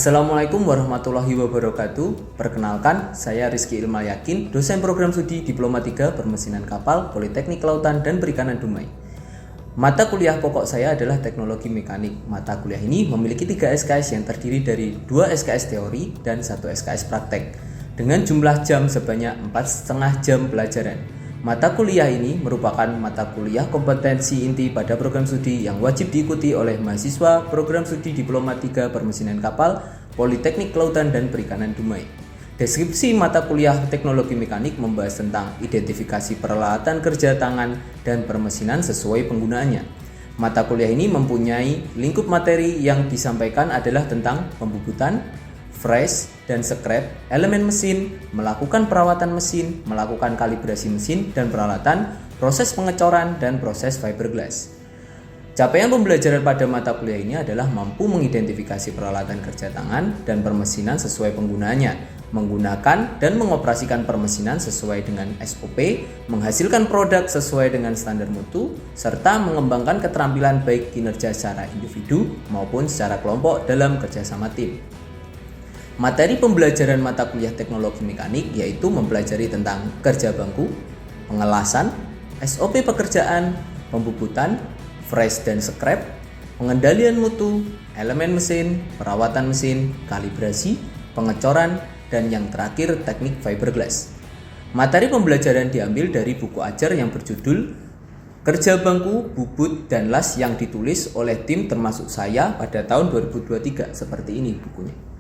Assalamualaikum warahmatullahi wabarakatuh. Perkenalkan, saya Rizky Ilmal Yakin, dosen program studi Diploma 3 Permesinan Kapal, Politeknik Kelautan dan Perikanan Dumai. Mata kuliah pokok saya adalah Teknologi Mekanik. Mata kuliah ini memiliki 3 SKS yang terdiri dari 2 SKS teori dan 1 SKS praktek, dengan jumlah jam sebanyak 4,5 jam pelajaran. Mata kuliah ini merupakan mata kuliah kompetensi inti pada program studi yang wajib diikuti oleh mahasiswa program studi Diploma 3 Permesinan Kapal, Politeknik Kelautan dan Perikanan Dumai. Deskripsi mata kuliah Teknologi Mekanik membahas tentang identifikasi peralatan kerja tangan dan permesinan sesuai penggunaannya. Mata kuliah ini mempunyai lingkup materi yang disampaikan adalah tentang pembubutan, fresh dan scrap, elemen mesin, melakukan perawatan mesin, melakukan kalibrasi mesin dan peralatan, proses pengecoran, dan proses fiberglass. Capaian pembelajaran pada mata kuliah ini adalah mampu mengidentifikasi peralatan kerja tangan dan permesinan sesuai penggunaannya, menggunakan dan mengoperasikan permesinan sesuai dengan SOP, menghasilkan produk sesuai dengan standar mutu, serta mengembangkan keterampilan baik kinerja secara individu maupun secara kelompok dalam kerjasama tim. Materi pembelajaran mata kuliah Teknologi Mekanik yaitu mempelajari tentang kerja bangku, pengelasan, SOP pekerjaan, pembubutan, fresh dan scrap, pengendalian mutu, elemen mesin, perawatan mesin, kalibrasi, pengecoran, dan yang terakhir teknik fiberglass. Materi pembelajaran diambil dari buku ajar yang berjudul Kerja Bangku, Bubut, dan Las yang ditulis oleh tim termasuk saya pada tahun 2023, seperti ini bukunya.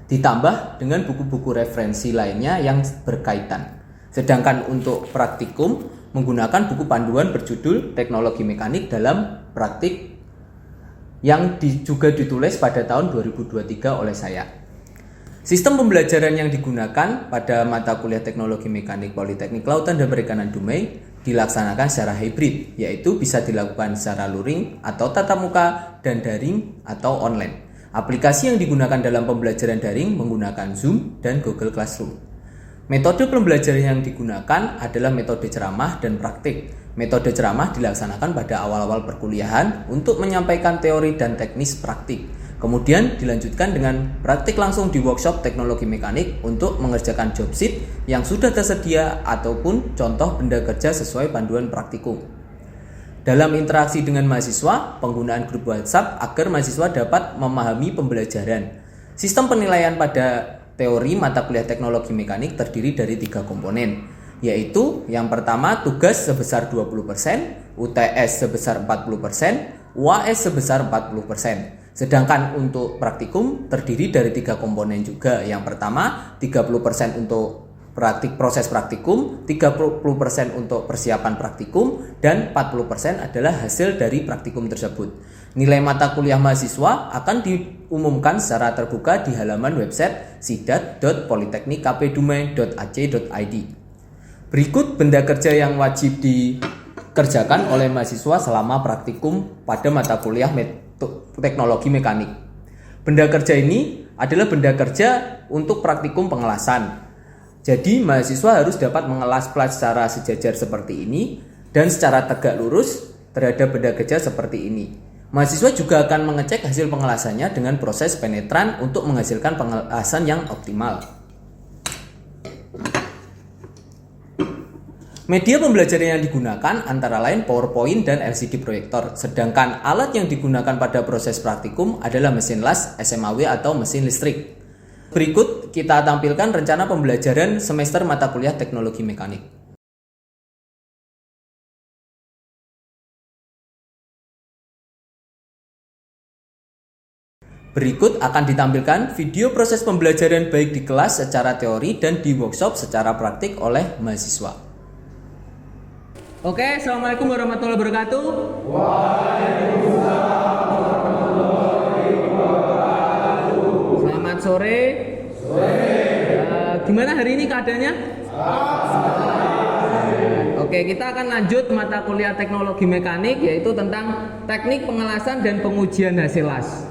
Ditambah dengan buku-buku referensi lainnya yang berkaitan. Sedangkan untuk praktikum menggunakan buku panduan berjudul Teknologi Mekanik dalam Praktik yang juga ditulis pada tahun 2023 oleh saya. Sistem pembelajaran yang digunakan pada mata kuliah Teknologi Mekanik Politeknik Kelautan dan Perikanan Dumai dilaksanakan secara hybrid, yaitu bisa dilakukan secara luring atau tatap muka dan daring atau online. Aplikasi yang digunakan dalam pembelajaran daring menggunakan Zoom dan Google Classroom. Metode pembelajaran yang digunakan adalah metode ceramah dan praktik. Metode ceramah dilaksanakan pada awal-awal perkuliahan untuk menyampaikan teori dan teknis praktik. Kemudian dilanjutkan dengan praktik langsung di workshop Teknologi Mekanik untuk mengerjakan job sheet yang sudah tersedia ataupun contoh benda kerja sesuai panduan praktikum. Dalam interaksi dengan mahasiswa, penggunaan grup WhatsApp agar mahasiswa dapat memahami pembelajaran. Sistem penilaian pada teori mata kuliah Teknologi Mekanik terdiri dari 3 komponen, yaitu yang pertama tugas sebesar 20%, UTS sebesar 40%, UAS sebesar 40%. Sedangkan untuk praktikum terdiri dari 3 komponen juga. Yang pertama 30% untuk proses praktikum, 30% untuk persiapan praktikum, dan 40% adalah hasil dari praktikum tersebut. Nilai mata kuliah mahasiswa akan diumumkan secara terbuka di halaman website sidat.politeknikkpdumai.ac.id. Berikut benda kerja yang wajib dikerjakan oleh mahasiswa selama praktikum pada mata kuliah Teknologi Mekanik. Benda kerja ini adalah benda kerja untuk praktikum pengelasan. Jadi mahasiswa harus dapat mengelas plat secara sejajar seperti ini dan secara tegak lurus terhadap benda kerja seperti ini. Mahasiswa juga akan mengecek hasil pengelasannya dengan proses penetran untuk menghasilkan pengelasan yang optimal. Media pembelajaran yang digunakan antara lain PowerPoint dan LCD proyektor, sedangkan alat yang digunakan pada proses praktikum adalah mesin las, SMAW atau mesin listrik. Berikut kita tampilkan rencana pembelajaran semester mata kuliah Teknologi Mekanik. Berikut akan ditampilkan video proses pembelajaran baik di kelas secara teori dan di workshop secara praktik oleh mahasiswa. Oke, Assalamualaikum warahmatullahi wabarakatuh. Selamat sore. Gimana hari ini keadaannya? Oke, kita akan lanjut mata kuliah Teknologi Mekanik, yaitu tentang teknik pengelasan dan pengujian hasil las.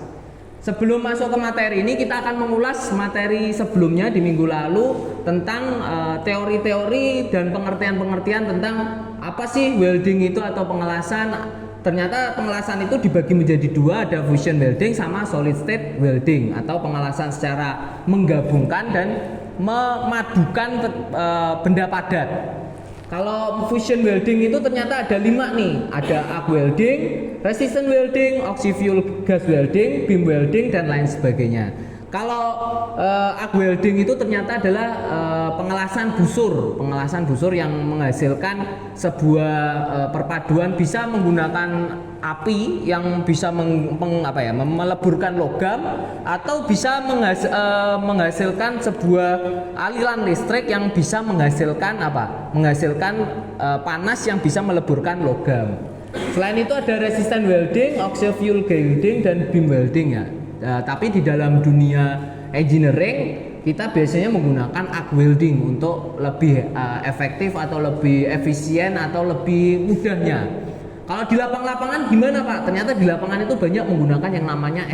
Sebelum masuk ke materi ini, kita akan mengulas materi sebelumnya di minggu lalu tentang teori-teori dan pengertian-pengertian tentang apa sih welding itu atau pengelasan, ternyata pengelasan itu dibagi menjadi dua, ada fusion welding sama solid state welding atau pengelasan secara menggabungkan dan memadukan benda padat. Kalau fusion welding itu ternyata ada 5 nih, ada arc welding, resistance welding, oxy-fuel gas welding, beam welding dan lain sebagainya. Kalau arc welding itu ternyata adalah pengelasan busur yang menghasilkan sebuah perpaduan bisa menggunakan api yang bisa meleburkan logam atau bisa menghasilkan sebuah aliran listrik yang bisa menghasilkan panas yang bisa meleburkan logam. Selain itu ada resistance welding, oxy-fuel welding dan beam welding ya. Tapi di dalam dunia engineering kita biasanya menggunakan arc welding untuk lebih efektif atau lebih efisien atau lebih mudahnya. Kalau di lapangan gimana Pak? Ternyata di lapangan itu banyak menggunakan yang namanya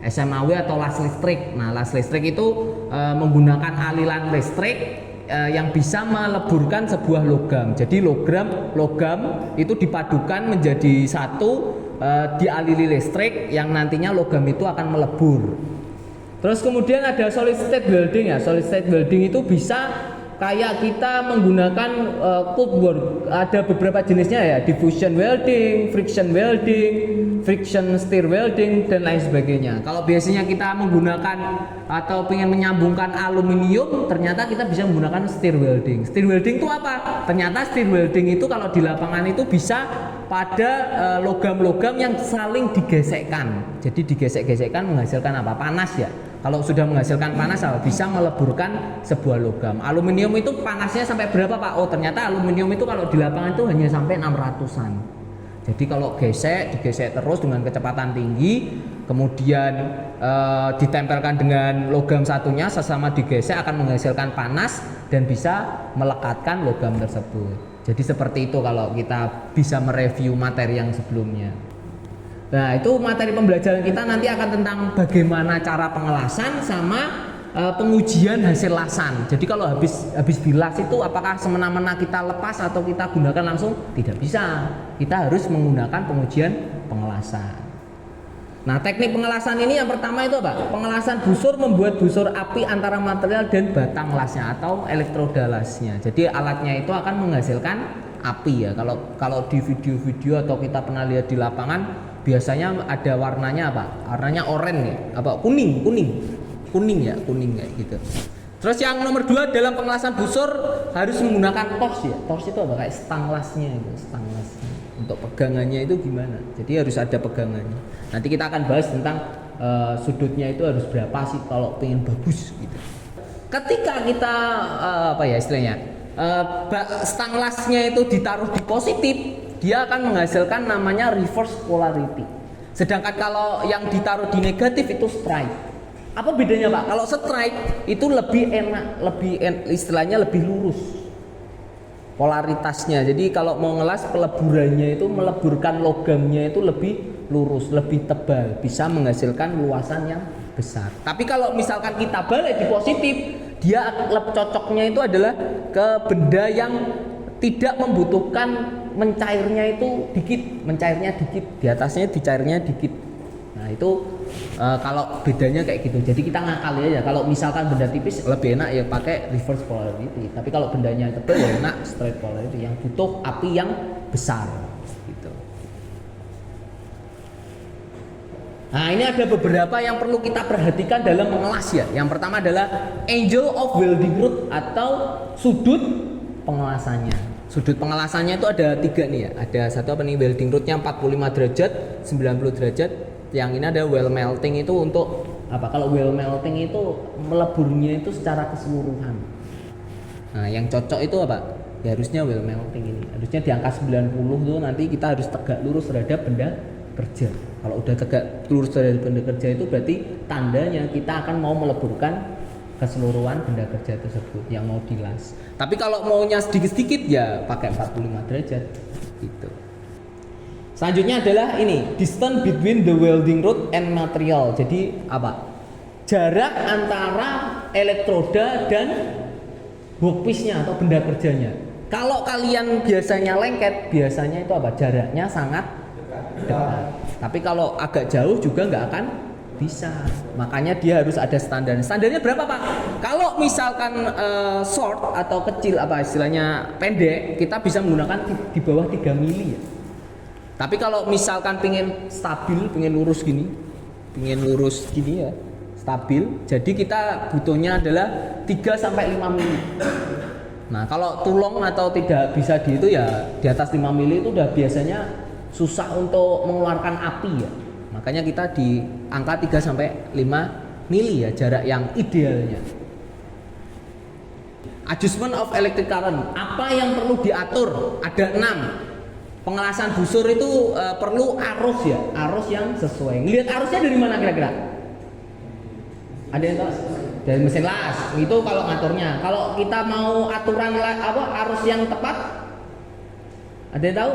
SMAW atau las listrik. Nah, las listrik itu menggunakan aliran listrik yang bisa meleburkan sebuah logam. Jadi logam itu dipadukan menjadi satu, dialiri listrik yang nantinya logam itu akan melebur. Terus kemudian ada solid state welding ya. Solid state welding itu bisa kayak kita menggunakan cold work. Ada beberapa jenisnya ya, diffusion welding, friction welding, friction stir welding dan lain sebagainya. Kalau biasanya kita menggunakan atau ingin menyambungkan aluminium, ternyata kita bisa menggunakan stir welding. Stir welding itu apa? Ternyata stir welding itu kalau di lapangan itu bisa pada logam-logam yang saling digesekkan. Jadi digesek-gesekkan menghasilkan apa? Panas ya. Kalau sudah menghasilkan panas bisa meleburkan sebuah logam. Aluminium itu panasnya sampai berapa Pak? Oh, ternyata aluminium itu kalau di lapangan itu hanya sampai 600-an. Jadi kalau digesek terus dengan kecepatan tinggi, kemudian ditempelkan dengan logam satunya, sesama digesek akan menghasilkan panas dan bisa melekatkan logam tersebut. Jadi seperti itu kalau kita bisa mereview materi yang sebelumnya. Nah, itu materi pembelajaran kita nanti akan tentang bagaimana cara pengelasan sama pengujian hasil lasan. Jadi kalau habis dilas itu apakah semena-mena kita lepas atau kita gunakan langsung? Tidak bisa. Kita harus menggunakan pengujian pengelasan. Nah, teknik pengelasan ini yang pertama itu apa? Pengelasan busur, membuat busur api antara material dan batang lasnya atau elektroda lasnya. Jadi alatnya itu akan menghasilkan api ya. Kalau di video-video atau kita pernah lihat di lapangan, biasanya ada warnanya apa? Warnanya oranye ya, kuning kayak gitu. Terus yang nomor 2 dalam pengelasan busur harus menggunakan tors ya. Tors itu apa? Kayak stang lasnya itu, stang lasnya. Untuk pegangannya itu gimana? Jadi harus ada pegangannya. Nanti kita akan bahas tentang sudutnya itu harus berapa sih kalau pengen bagus gitu. Ketika kita stang lasnya itu ditaruh di positif, dia akan menghasilkan namanya reverse polarity. Sedangkan kalau yang ditaruh di negatif itu strike. Apa bedanya Pak? Kalau strike itu lebih enak, istilahnya lebih lurus polaritasnya. Jadi kalau mau ngelas peleburannya itu meleburkan logamnya itu lebih lurus, lebih tebal, bisa menghasilkan luasan yang besar. Tapi kalau misalkan kita balik di positif, dia cocoknya itu adalah ke benda yang tidak membutuhkan mencairnya itu dikit, di atasnya dicairnya dikit. Nah itu kalau bedanya kayak gitu. Jadi kita ngakal aja. Kalau misalkan benda tipis lebih enak ya pakai reverse polarity. Tapi kalau bendanya tebal ya enak straight polarity yang butuh api yang besar. Gitu. Nah ini ada beberapa yang perlu kita perhatikan dalam mengelas ya. Yang pertama adalah angle of welding root atau sudut pengelasannya. Sudut pengelasannya itu ada 3 nih ya. Ada satu welding rootnya 45 derajat, 90 derajat. Yang ini ada well melting itu untuk apa? Kalau well melting itu meleburnya itu secara keseluruhan. Nah, yang cocok itu apa? Ya harusnya well melting ini. Harusnya di angka 90 tuh nanti kita harus tegak lurus terhadap benda kerja. Kalau udah tegak lurus terhadap benda kerja itu berarti tandanya kita akan mau meleburkan keseluruhan benda kerja tersebut yang mau dilas. Tapi kalau maunya sedikit-sedikit ya pakai 45 derajat gitu. Selanjutnya adalah ini, distance between the welding rod and material. Jadi apa? Jarak antara elektroda dan workpiece-nya atau benda kerjanya. Kalau kalian biasanya lengket, biasanya itu apa? Jaraknya sangat dekat. Tapi kalau agak jauh juga nggak akan bisa. Makanya dia harus ada standar. Standarnya berapa, Pak? Kalau misalkan short atau kecil apa istilahnya pendek, kita bisa menggunakan di bawah 3 mili ya. Tapi kalau misalkan pengen stabil, pengen lurus gini ya, stabil. Jadi kita butuhnya adalah 3 sampai 5 mili. Nah, kalau tulung atau tidak bisa di itu ya di atas 5 mili itu udah biasanya susah untuk mengeluarkan api ya. Makanya kita di angka 3 sampai 5 mili ya jarak yang idealnya. Adjustment of electric current. Apa yang perlu diatur? Ada 6. Pengelasan busur itu perlu arus ya, arus yang sesuai. Lihat arusnya dari mana kira-kira? Ada yang tahu? Dari mesin las. Itu kalau ngaturnya. Kalau kita mau aturan arus yang tepat, ada yang tahu?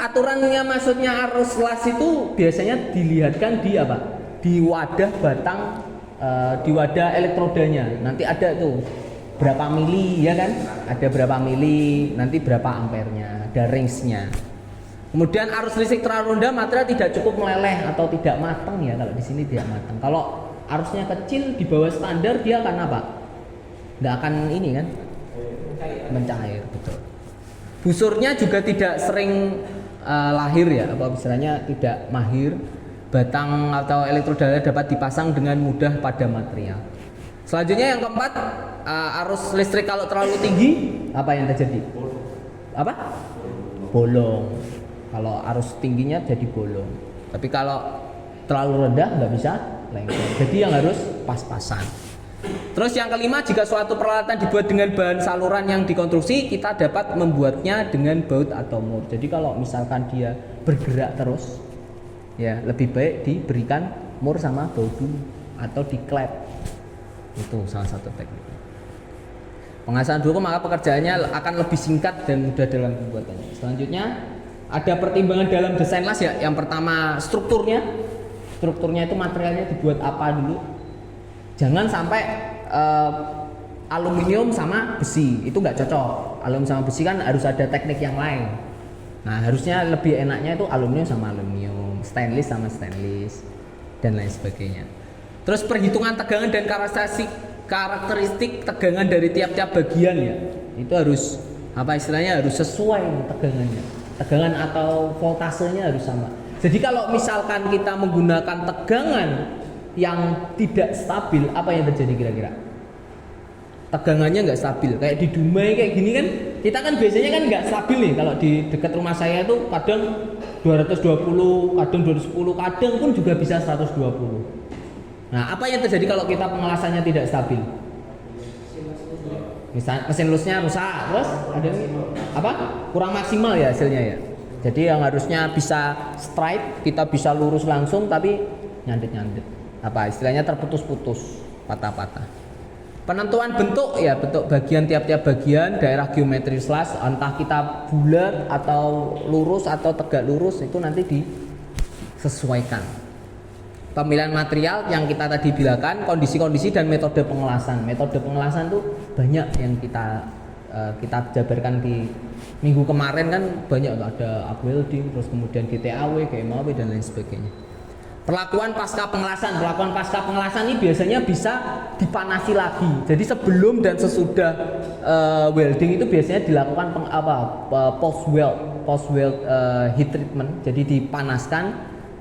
Aturannya maksudnya arus las itu biasanya dilihatkan di apa? Di wadah batang, di wadah elektrodanya. Nanti ada tuh berapa mili ya kan? Ada berapa mili, nanti berapa ampernya, ada range-nya. Kemudian arus listrik terlalu rendah, material tidak cukup meleleh atau tidak matang ya. Kalau di sini tidak matang. Kalau arusnya kecil di bawah standar dia akan apa? Nggak akan ini kan? Mencair, betul. Busurnya juga tidak sering lahir ya, apa istilahnya tidak mahir. Batang atau elektrodanya dapat dipasang dengan mudah pada material. Selanjutnya yang keempat, arus listrik kalau terlalu tinggi, apa yang terjadi? Apa? Bolong. Kalau arus tingginya jadi bolong. Tapi kalau terlalu rendah nggak bisa lengket. Jadi yang harus pas-pasan. Terus yang kelima, jika suatu peralatan dibuat dengan bahan saluran yang dikonstruksi, kita dapat membuatnya dengan baut atau mur. Jadi kalau misalkan dia bergerak terus, ya lebih baik diberikan mur sama baut dulu atau diklep. Itu salah satu teknik. Pengasahan dulu maka pekerjaannya akan lebih singkat dan mudah dalam pembuatannya. Selanjutnya ada pertimbangan dalam desain las ya. Yang pertama strukturnya itu materialnya dibuat apa dulu. Jangan sampai aluminium sama besi, itu nggak cocok. Aluminium sama besi kan harus ada teknik yang lain. Nah harusnya lebih enaknya itu aluminium sama aluminium, stainless sama stainless dan lain sebagainya. Terus perhitungan tegangan dan karakteristik tegangan dari tiap-tiap bagian ya, itu harus apa istilahnya harus sesuai tegangannya. Tegangan atau voltasenya harus sama. Jadi kalau misalkan kita menggunakan tegangan yang tidak stabil, apa yang terjadi kira-kira? Tegangannya nggak stabil, kayak di Dumai kayak gini kan, kita kan biasanya kan nggak stabil nih. Kalau di dekat rumah saya itu kadang 220, kadang 210, kadang pun juga bisa 120. Nah, apa yang terjadi kalau kita pengelasannya tidak stabil? Misal mesin lusnya rusak, terus ada apa? Kurang maksimal ya hasilnya ya. Jadi yang harusnya bisa straight, kita bisa lurus langsung, tapi nyandet-nyandet. Apa istilahnya terputus-putus, patah-patah. Penentuan bentuk ya, bentuk bagian tiap-tiap bagian, daerah geometris las, entah kita bulat atau lurus atau tegak lurus, itu nanti disesuaikan. Pemilihan material yang kita tadi bilangkan, kondisi-kondisi dan metode pengelasan. Metode pengelasan tuh banyak yang kita jabarkan di minggu kemarin kan banyak, ada arc welding, terus kemudian GTAW, GMAW dan lain sebagainya. Perlakuan pasca pengelasan ini biasanya bisa dipanasi lagi. Jadi sebelum dan sesudah welding itu biasanya dilakukan post weld heat treatment. Jadi dipanaskan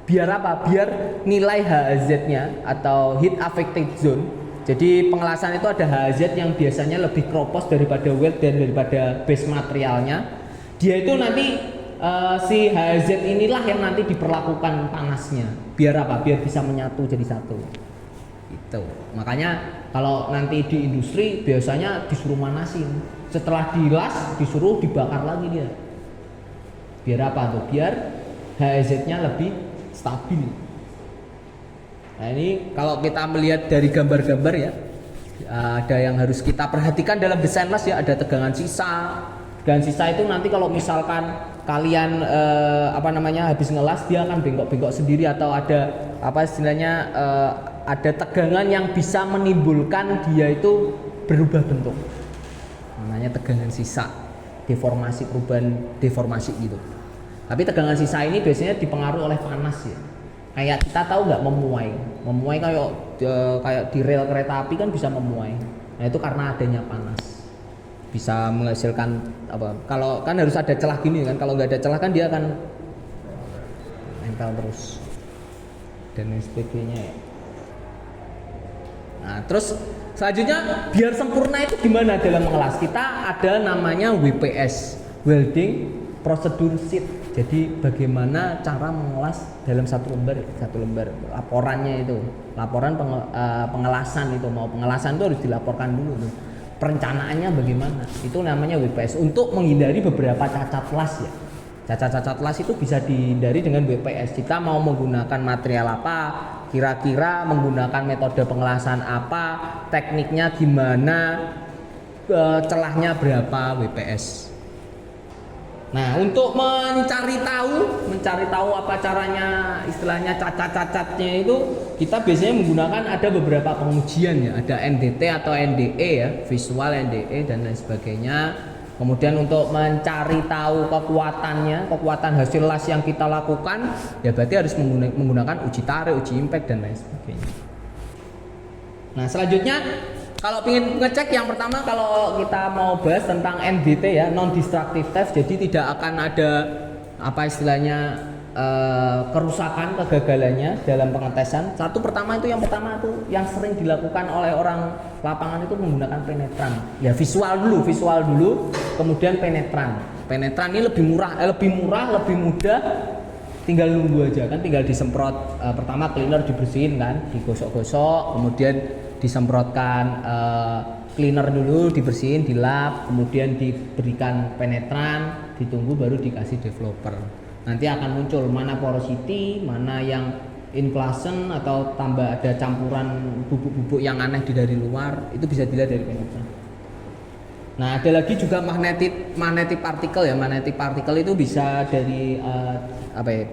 biar apa? Biar nilai HAZ-nya atau heat affected zone. Jadi pengelasan itu ada HAZ yang biasanya lebih kropos daripada weld dan daripada base materialnya. Dia itu nanti si HZ inilah yang nanti diperlakukan panasnya. Biar apa? Biar bisa menyatu jadi satu. Itu. Makanya kalau nanti di industri biasanya disuruh manasin. Setelah dilas disuruh dibakar lagi dia. Biar apa tuh? Biar HZ-nya lebih stabil. Nah ini kalau kita melihat dari gambar-gambar ya, ada yang harus kita perhatikan dalam desain las ya, ada tegangan sisa. Tegangan sisa itu nanti kalau misalkan kalian habis ngelas dia akan bengkok-bengkok sendiri atau ada apa istilahnya ada tegangan yang bisa menimbulkan dia itu berubah bentuk. namanya tegangan sisa, deformasi, perubahan deformasi gitu. Tapi tegangan sisa ini biasanya dipengaruhi oleh panas ya. Kayak kita tahu nggak memuai kayak di rel kereta api kan bisa memuai. Nah itu karena adanya panas, bisa menghasilkan apa? Kalau kan harus ada celah gini kan, kalau nggak ada celah kan dia akan nempel terus dan lain sebagainya ya. Nah terus selanjutnya biar sempurna itu gimana dalam mengelas? Kita ada namanya WPS, Welding Procedure Sheet. Jadi bagaimana cara mengelas dalam satu lembar laporannya itu, laporan pengelasan itu, mau pengelasan itu harus dilaporkan dulu tuh. Perencanaannya bagaimana? Itu namanya WPS untuk menghindari beberapa cacat las ya. Cacat-cacat las itu bisa dihindari dengan WPS. Kita mau menggunakan material apa, kira-kira menggunakan metode pengelasan apa, tekniknya gimana, celahnya berapa, WPS. Nah, untuk mencari tahu apa caranya, istilahnya cacat-cacatnya itu, kita biasanya menggunakan ada beberapa pengujian ya, ada NDT atau NDE ya, visual NDE dan lain sebagainya. Kemudian untuk mencari tahu kekuatan hasil las yang kita lakukan, ya berarti harus menggunakan uji tarik, uji impact dan lain sebagainya. Nah, selanjutnya kalau ingin ngecek yang pertama, kalau kita mau bahas tentang NDT ya, non destructive test, jadi tidak akan ada apa istilahnya kerusakan, kegagalannya dalam pengetesan. Yang pertama itu yang sering dilakukan oleh orang lapangan itu menggunakan penetran. Ya visual dulu, kemudian penetran. Penetran ini lebih murah, lebih mudah. Tinggal nunggu aja kan, tinggal disemprot. Pertama cleaner dibersihin kan, digosok-gosok, kemudian disemprotkan cleaner dulu, dibersihin, dilap, kemudian diberikan penetran, ditunggu baru dikasih developer. Nanti akan muncul mana porosity, mana yang inclusion atau tambah ada campuran bubuk-bubuk yang aneh dari luar, itu bisa dilihat dari penetran. Nah, ada lagi juga magnetic particle ya. Magnetic particle itu bisa dari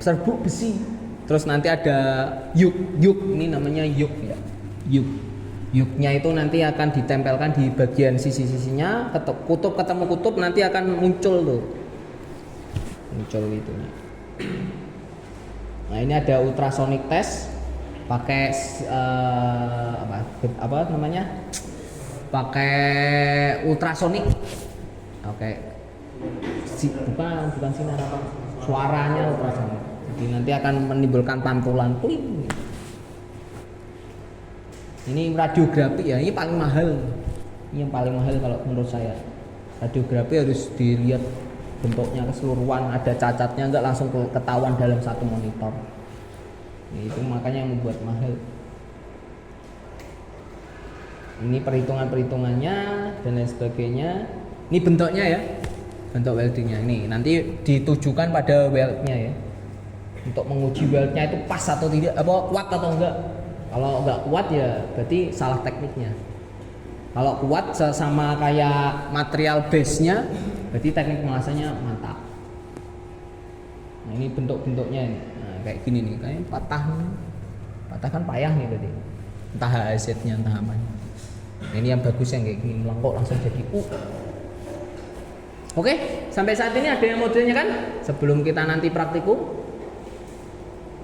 serbuk besi. Terus nanti ada yuk ini namanya yuk ya. Yuknya itu nanti akan ditempelkan di bagian sisi-sisinya, kutub ketemu kutub nanti akan muncul itunya. Nah, ini ada ultrasonic test pakai pakai ultrasonik. Oke. Bukan sinar apa? Suaranya ultrasonik. Jadi nanti akan menimbulkan pantulan kling. Ini radiografi ya, ini paling mahal. Ini yang paling mahal kalau menurut saya. Radiografi harus dilihat bentuknya keseluruhan, ada cacatnya enggak langsung ketahuan dalam satu monitor. Nah, itu makanya yang membuat mahal. Ini perhitungannya dan lain sebagainya. Ini bentuknya ya, bentuk weldingnya. Ini nanti ditujukan pada weldnya ya, untuk menguji weldnya itu pas atau tidak, kuat atau enggak. Kalau enggak kuat ya berarti salah tekniknya. Kalau kuat sama kayak material base-nya, berarti teknik pengelasannya mantap. Nah, ini bentuknya ini. Nah, kayak gini nih, kayak patah kan payah nih berarti. Entah HZ-nya entah apa. Nah, ini yang bagus yang kayak gini, melengkok langsung jadi Oke, sampai saat ini ada yang modelnya kan? Sebelum kita nanti praktikum.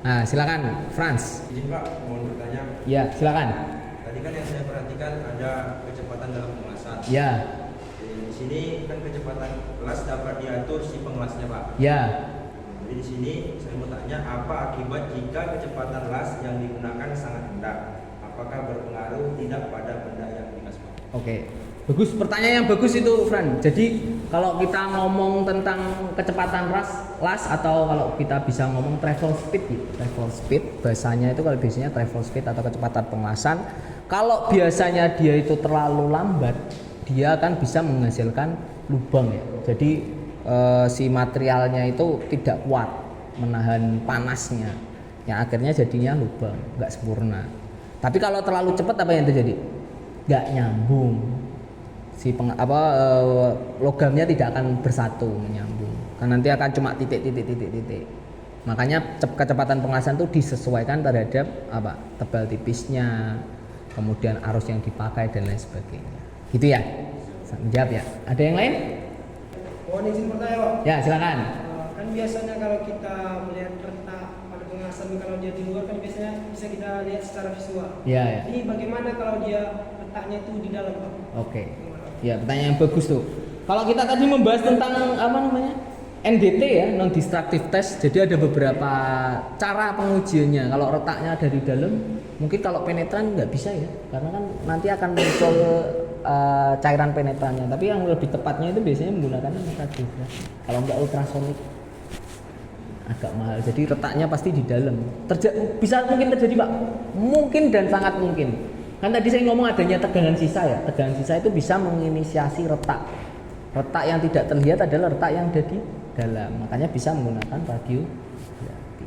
Nah, silakan Franz. Izin Pak, mohon bertanya. Ya, silakan. Tadi kan yang saya perhatikan ada kecepatan dalam pengelasan. Ya. Di sini kan kecepatan kelas dapat diatur si pengelasnya Pak. Ya. Jadi di sini saya mau tanya, apa akibat jika kecepatan las yang digunakan sangat rendah? Apakah berpengaruh tidak pada benda yang dilas Pak? Oke. Bagus, pertanyaan yang bagus itu, Fran. Jadi kalau kita ngomong tentang kecepatan las atau kalau kita bisa ngomong travel speed bahasanya itu, kalau biasanya travel speed atau kecepatan pengelasan, kalau biasanya dia itu terlalu lambat, dia akan bisa menghasilkan lubang ya. Jadi si materialnya itu tidak kuat menahan panasnya, yang akhirnya jadinya lubang, nggak sempurna. Tapi kalau terlalu cepat apa yang terjadi? Nggak nyambung. Logamnya tidak akan bersatu menyambung, kan nanti akan cuma titik. Makanya kecepatan pengelasan itu disesuaikan terhadap tebal tipisnya, kemudian arus yang dipakai dan lain sebagainya, gitu ya. Menjawab ya. Ada yang lain? Mohon izin bertanya, Pak. Ya, silakan. Kan biasanya kalau kita melihat retak pada pengelasan, kalau dia di luar kan biasanya bisa kita lihat secara visual. Ya, ya. Ini bagaimana kalau dia retaknya itu di dalam, Pak? Oke. Ya, pertanyaan yang bagus tuh. Kalau kita tadi membahas tentang apa namanya? NDT ya, non destructive test. Jadi ada beberapa cara pengujiannya. Kalau retaknya dari dalam, mungkin kalau penetran nggak bisa ya, karena kan nanti akan muncul cairan penetrannya. Tapi yang lebih tepatnya itu biasanya menggunakan infrared. Kalau nggak ultrasonik agak mahal. Jadi retaknya pasti di dalam. Bisa mungkin terjadi, Pak. Mungkin dan sangat mungkin. Kan tadi saya ngomong adanya tegangan sisa ya. Tegangan sisa itu bisa menginisiasi retak. Retak yang tidak terlihat adalah retak yang ada di dalam. Makanya bisa menggunakan radioterapi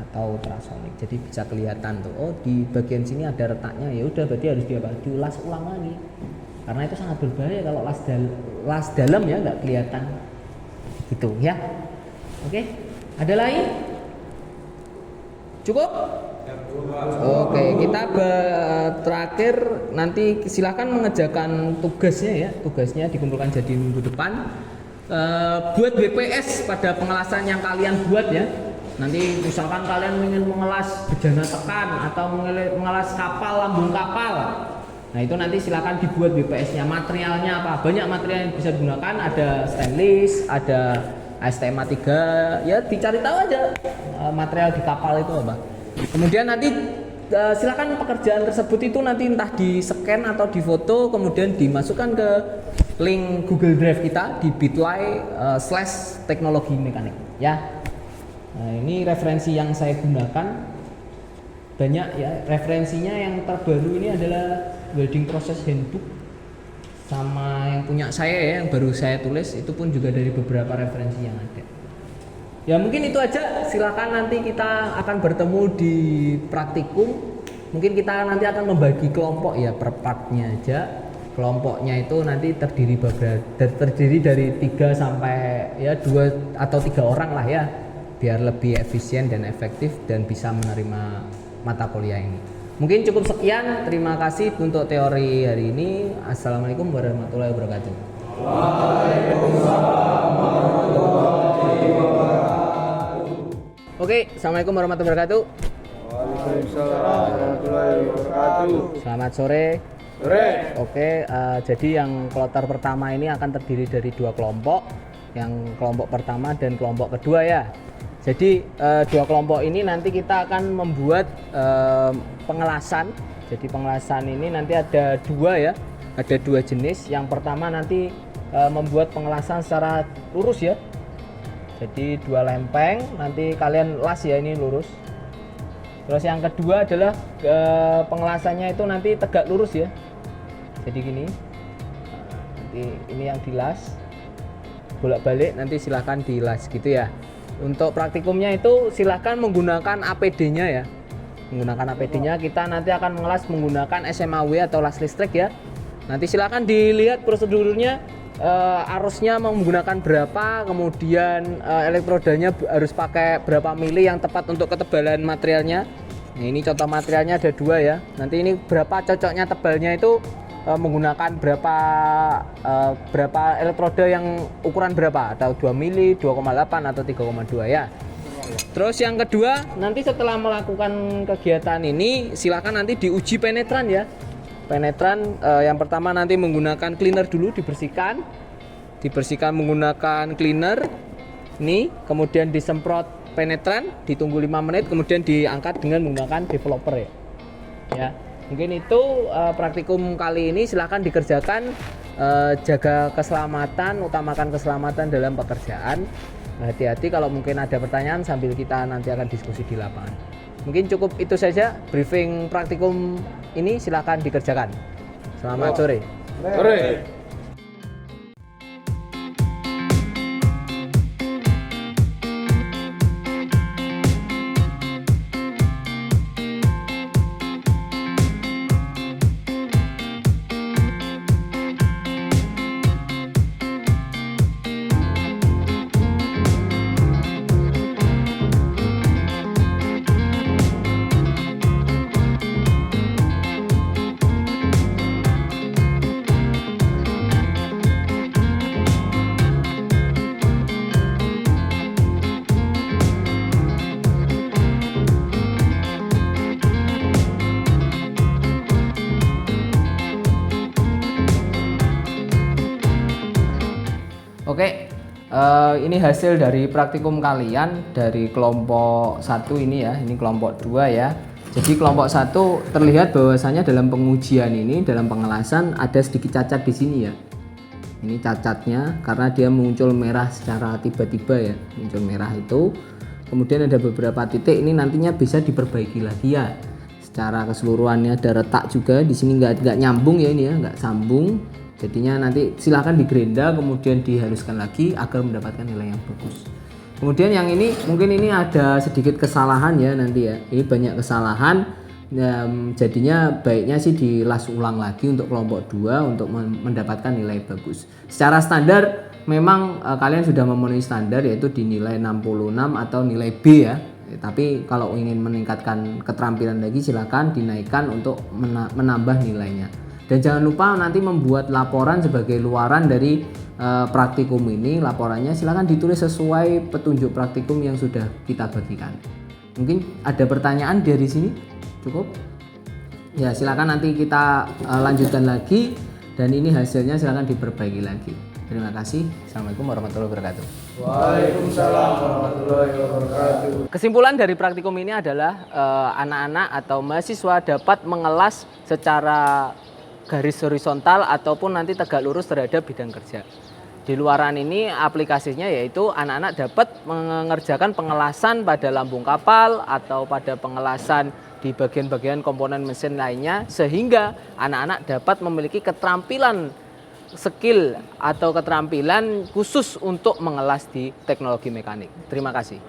atau ultrasonik. Jadi bisa kelihatan tuh, oh di bagian sini ada retaknya. Ya udah, berarti harus diulas ulang lagi. Karena itu sangat berbahaya kalau las dalam ya nggak kelihatan. Gitu ya. Oke. Ada lain? Cukup? Oke, kita terakhir nanti silahkan mengerjakan tugasnya ya. Tugasnya dikumpulkan jadi minggu depan. Buat BPS pada pengelasan yang kalian buat ya. Nanti misalkan kalian ingin mengelas bejana tekan atau mengelas kapal, lambung kapal. Nah itu nanti silakan dibuat BPS-nya. Materialnya apa? Banyak material yang bisa digunakan. Ada stainless, ada ASTM 3. Ya dicari tahu aja material di kapal itu apa. Kemudian nanti silakan pekerjaan tersebut itu nanti entah di scan atau di foto, kemudian dimasukkan ke link Google Drive kita di bit.ly/teknologi mekanik ya. Nah, ini referensi yang saya gunakan banyak ya. Referensinya yang terbaru ini adalah welding process handbook, sama yang punya saya ya, yang baru saya tulis itu pun juga dari beberapa referensi yang ada. Ya mungkin itu aja. Silakan nanti kita akan bertemu di praktikum. Mungkin kita nanti akan membagi kelompok ya, per partnya aja. Kelompoknya itu nanti terdiri dari 3 sampai ya 2 atau 3 orang lah ya, biar lebih efisien dan efektif dan bisa menerima mata kuliah ini. Mungkin cukup sekian. Terima kasih untuk teori hari ini. Assalamualaikum warahmatullahi wabarakatuh. Waalaikumsalam warahmatullahi wabarakatuh. Oke, assalamualaikum warahmatullahi wabarakatuh. Waalaikumsalam warahmatullahi wabarakatuh. Selamat sore. Sore. Oke, jadi yang kloter pertama ini akan terdiri dari 2 kelompok. Yang kelompok pertama dan kelompok kedua ya. Jadi 2 kelompok ini nanti kita akan membuat pengelasan. Jadi pengelasan ini nanti ada 2 ya. Ada 2 jenis. Yang pertama nanti membuat pengelasan secara lurus ya. Jadi 2 lempeng, nanti kalian las ya, ini lurus. Terus yang kedua adalah pengelasannya itu nanti tegak lurus ya. Jadi gini. Nanti ini yang dilas. Bolak-balik nanti silahkan dilas gitu ya. Untuk praktikumnya itu silahkan menggunakan APD-nya ya. Menggunakan APD-nya kita nanti akan mengelas menggunakan SMAW atau las listrik ya. Nanti silahkan dilihat prosedurnya, arusnya menggunakan berapa, kemudian elektrodanya harus pakai berapa mili yang tepat untuk ketebalan materialnya. Nah, ini contoh materialnya ada 2 ya. Nanti ini berapa cocoknya tebalnya itu menggunakan berapa elektroda yang ukuran berapa, atau 2 mili, 2,8 atau 3,2 ya. Terus yang kedua, nanti setelah melakukan kegiatan ini silakan nanti diuji penetran ya. Penetran yang pertama nanti menggunakan cleaner dulu, dibersihkan menggunakan cleaner ini, kemudian disemprot penetran, ditunggu 5 menit, kemudian diangkat dengan menggunakan developer ya. Mungkin itu praktikum kali ini. Silahkan dikerjakan, jaga keselamatan, utamakan keselamatan dalam pekerjaan. Hati-hati kalau mungkin ada pertanyaan sambil kita nanti akan diskusi di lapangan. Mungkin cukup itu saja briefing praktikum ini, silahkan dikerjakan. Selamat sore. Sore. Oke, ini hasil dari praktikum kalian dari kelompok 1 ini ya, ini kelompok 2 ya. Jadi kelompok 1 terlihat bahwasanya dalam pengujian ini, dalam pengelasan ada sedikit cacat di sini ya. Ini cacatnya karena dia muncul merah secara tiba-tiba ya, muncul merah itu. Kemudian ada beberapa titik ini nantinya bisa diperbaiki lagi ya. Secara keseluruhannya ada retak juga di sini nggak nyambung ya ini ya, nggak sambung. Jadinya nanti silahkan digerinda kemudian dihaluskan lagi agar mendapatkan nilai yang bagus. Kemudian yang ini mungkin ini ada sedikit kesalahan ya nanti ya. Ini banyak kesalahan. Jadinya baiknya sih dilas ulang lagi untuk kelompok 2 untuk mendapatkan nilai bagus. Secara standar memang kalian sudah memenuhi standar yaitu di nilai 66 atau nilai B ya. Tapi kalau ingin meningkatkan keterampilan lagi silakan dinaikkan untuk menambah nilainya. Dan jangan lupa nanti membuat laporan sebagai luaran dari praktikum ini. Laporannya silakan ditulis sesuai petunjuk praktikum yang sudah kita bagikan. Mungkin ada pertanyaan dari sini? Cukup? Ya silakan nanti kita lanjutkan lagi dan ini hasilnya silakan diperbaiki lagi. Terima kasih. Assalamualaikum warahmatullahi wabarakatuh. Waalaikumsalam warahmatullahi wabarakatuh. Kesimpulan dari praktikum ini adalah anak-anak atau mahasiswa dapat mengelas secara garis horizontal ataupun nanti tegak lurus terhadap bidang kerja. Di luaran ini aplikasinya yaitu anak-anak dapat mengerjakan pengelasan pada lambung kapal atau pada pengelasan di bagian-bagian komponen mesin lainnya sehingga anak-anak dapat memiliki keterampilan skill atau keterampilan khusus untuk mengelas di teknologi mekanik. Terima kasih.